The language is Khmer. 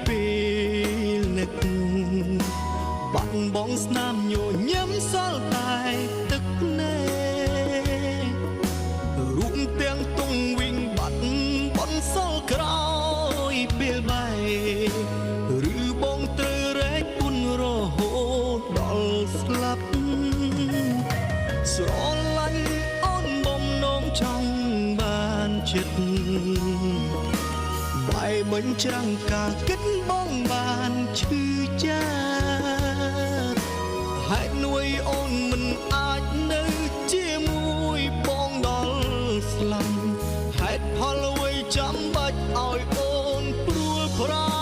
ពេលនឹកបាត់បងស្នាមញញឹមសល់តែទឹកណែរូបទាំងទងវិញបាត់បនសល់ក្រោយពេលបែឬបងត្រូវរែកពុនរហូតដល់ស្លាប់ស្រឡាញ់អូនបំណងចង់បានចិត្តបែបញ្ច្រាំងការគិតបងបានឈឺចាប់ហេតុនួយអូនមិនអាចនៅជាមួយបងដល់ស្លាប់ហេតុផលអ្វីចាំបាច់ឲ្យអូនព្រួលប្រា